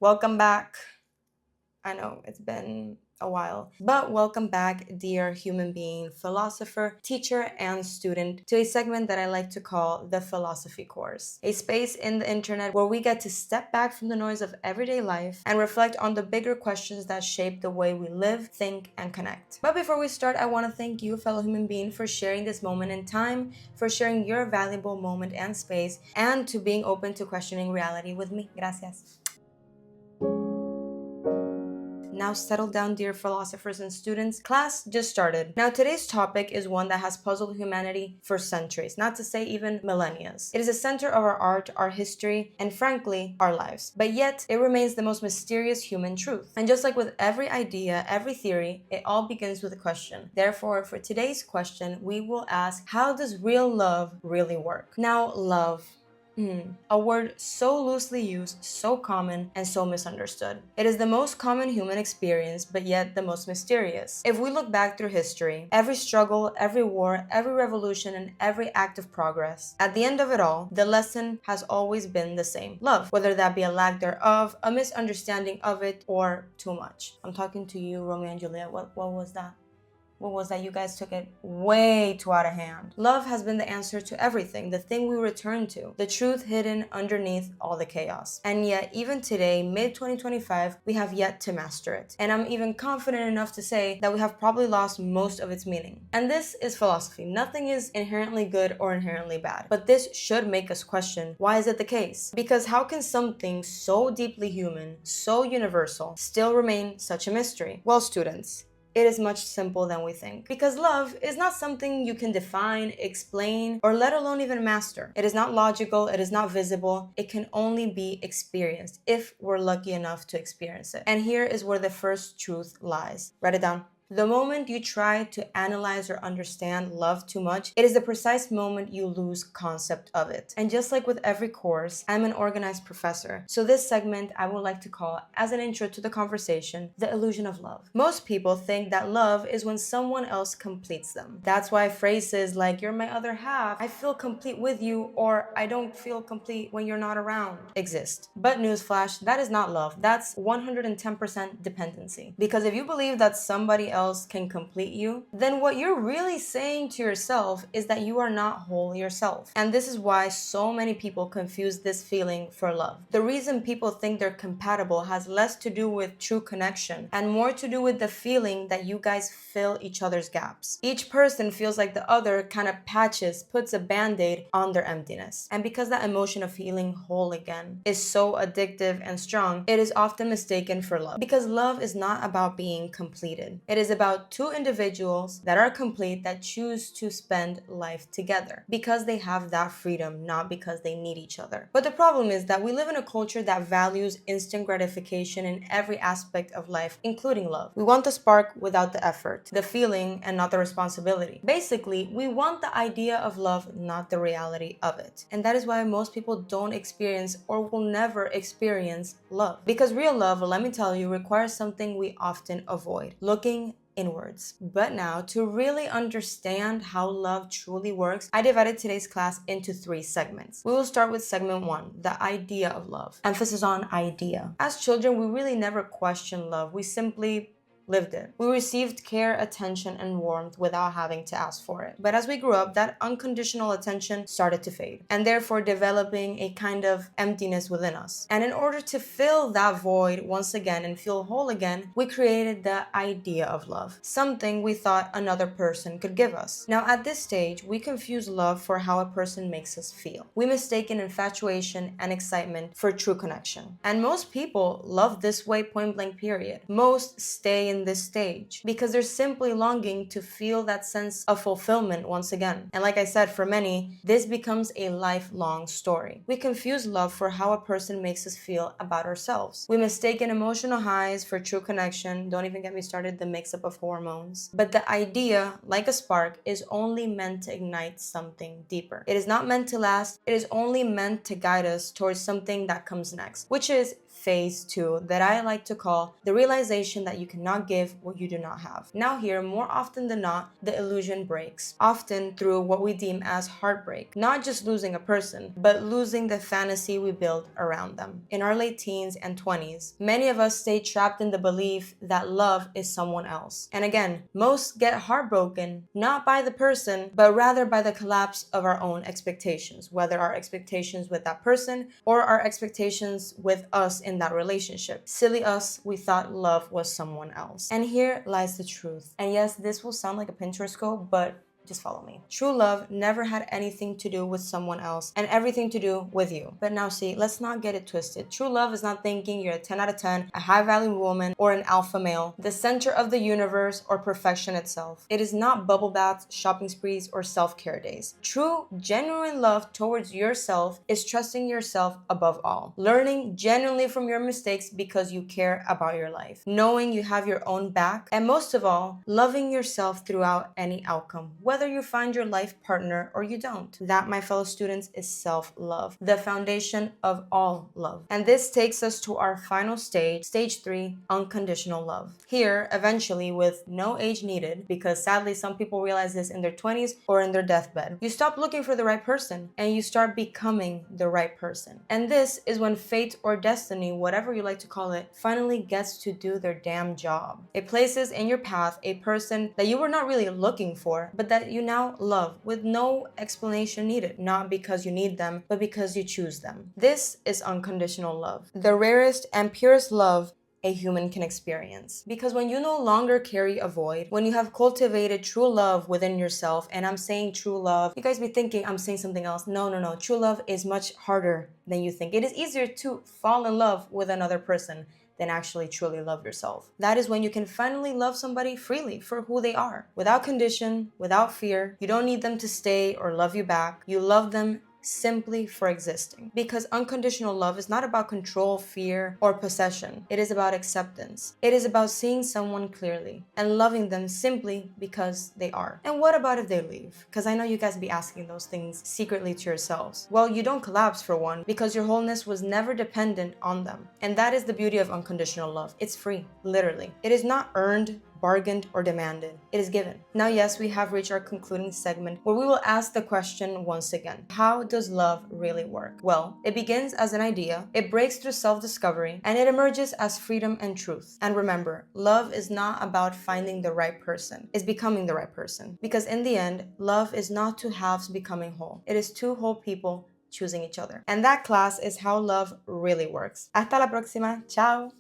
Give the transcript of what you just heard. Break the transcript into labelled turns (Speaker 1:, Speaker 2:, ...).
Speaker 1: Welcome back. I know it's been a while, but welcome back, dear human being, philosopher, teacher, and student, to a segment that I like to call the Philosophy Course, a space in the internet where we get to step back from the noise of everyday life and reflect on the bigger questions that shape the way we live, think, and connect. But before we start, I want to thank you, fellow human being, for sharing this moment in time, for sharing your valuable moment and space, and to being open to questioning reality with me. Gracias. Now settle down, dear philosophers and students. Class just started. Now today's topic is one that has puzzled humanity for centuries, not to say even millennia. It is a center of our art, our history, and frankly, our lives. But yet, it remains the most mysterious human truth. And just like with every idea, every theory, it all begins with a question. Therefore, for today's question, we will ask, how does real love really work? Now, love. A word so loosely used, so common, and so misunderstood. It is the most common human experience, but yet the most mysterious. If we look back through history, every struggle, every war, every revolution, and every act of progress, at the end of it all, the lesson has always been the same. Love, whether that be a lack thereof, a misunderstanding of it, or too much. I'm talking to you, Romeo and Juliet. What was that? What was that? You guys took it way too out of hand. Love has been the answer to everything, the thing we return to, the truth hidden underneath all the chaos. And yet, even today, mid 2025, we have yet to master it. And I'm even confident enough to say that we have probably lost most of its meaning. And this is philosophy. Nothing is inherently good or inherently bad. But this should make us question, why is it the case? Because how can something so deeply human, so universal, still remain such a mystery? Well, students, it is much simpler than we think. Because love is not something you can define, explain, or let alone even master. It is not logical, it is not visible, it can only be experienced if we're lucky enough to experience it. And here is where the first truth lies. Write it down. The moment you try to analyze or understand love too much, it is the precise moment you lose concept of it. And just like with every course, I'm an organized professor. So this segment I would like to call, as an intro to the conversation, the illusion of love. Most people think that love is when someone else completes them. That's why phrases like, you're my other half, I feel complete with you, or I don't feel complete when you're not around exist. But newsflash, that is not love. That's 110% dependency. Because if you believe that somebody else can complete you, then what you're really saying to yourself is that you are not whole yourself. And this is why so many people confuse this feeling for love. The reason people think they're compatible has less to do with true connection and more to do with the feeling that you guys fill each other's gaps. Each person feels like the other kind of patches, puts a band-aid on their emptiness. And because that emotion of feeling whole again is so addictive and strong, it is often mistaken for love. Because love is not about being completed. It is about two individuals that are complete that choose to spend life together because they have that freedom, not because they need each other. But the problem is that we live in a culture that values instant gratification in every aspect of life, including love. We want the spark without the effort, the feeling and not the responsibility. Basically, we want the idea of love, not the reality of it. And that is why most people don't experience or will never experience love. Because real love, let me tell you, requires something we often avoid: looking inwards. But now, to really understand how love truly works, I divided today's class into 3 segments. We will start with segment 1, the idea of love. Emphasis on idea. As children, we really never questioned love. We simply lived it. We received care, attention, and warmth without having to ask for it. But as we grew up, that unconditional attention started to fade, and therefore developing a kind of emptiness within us. And in order to fill that void once again and feel whole again, we created the idea of love, something we thought another person could give us. Now, at this stage, we confuse love for how a person makes us feel. We mistake infatuation and excitement for true connection. And most people love this way, point blank period. Most stay in this stage because they're simply longing to feel that sense of fulfillment once again. And like I said, for many, this becomes a lifelong story. We confuse love for how a person makes us feel about ourselves. We mistake emotional highs for true connection. Don't even get me started the mix-up of hormones. But the idea, like a spark, is only meant to ignite something deeper. It is not meant to last. It is only meant to guide us towards something that comes next, which is phase 2 that I like to call the realization that you cannot give what you do not have. Now here, more often than not, the illusion breaks, often through what we deem as heartbreak. Not just losing a person, but losing the fantasy we built around them. In our late teens and 20s, many of us stay trapped in the belief that love is someone else. And again, most get heartbroken not by the person, but rather by the collapse of our own expectations, whether our expectations with that person or our expectations with us in that relationship. Silly us, we thought love was someone else. And here lies the truth. And yes, this will sound like a Pinterest quote, but just follow me. True love never had anything to do with someone else and everything to do with you. But now see, let's not get it twisted. True love is not thinking you're a 10 out of 10, a high value woman, or an alpha male, the center of the universe, or perfection itself. It is not bubble baths, shopping sprees, or self-care days. True, genuine love towards yourself is trusting yourself above all. Learning genuinely from your mistakes because you care about your life. Knowing you have your own back. And most of all, loving yourself throughout any outcome, whether you find your life partner or you don't. That, my fellow students, is self-love, the foundation of all love. And this takes us to our final stage, stage 3, unconditional love. Here, eventually, with no age needed, because sadly some people realize this in their 20s or in their deathbed, you stop looking for the right person and you start becoming the right person. And this is when fate or destiny, whatever you like to call it, finally gets to do their damn job. It places in your path a person that you were not really looking for, but that you now love with no explanation needed, not because you need them, but because you choose them. This is unconditional love, the rarest and purest love a human can experience. Because when you no longer carry a void, when you have cultivated true love within yourself, and I'm saying true love, you guys be thinking I'm saying something else. No. True love is much harder than you think. It is easier to fall in love with another person than actually truly love yourself. That is when you can finally love somebody freely for who they are, without condition, without fear. You don't need them to stay or love you back. You love them simply for existing. Because unconditional love is not about control, fear, or possession. It is about acceptance. It is about seeing someone clearly and loving them simply because they are. And what about if they leave? Because I know you guys be asking those things secretly to yourselves. Well, you don't collapse, for one, because your wholeness was never dependent on them. And that is the beauty of unconditional love. It's free, literally. It is not earned, bargained, or demanded. It is given. Now, yes, we have reached our concluding segment where we will ask the question once again: how does love really work? Well, it begins as an idea, it breaks through self-discovery, and it emerges as freedom and truth. And remember, love is not about finding the right person, it's becoming the right person. Because in the end, love is not two halves becoming whole. It is two whole people choosing each other. And that, class, is how love really works. Hasta la próxima. Ciao.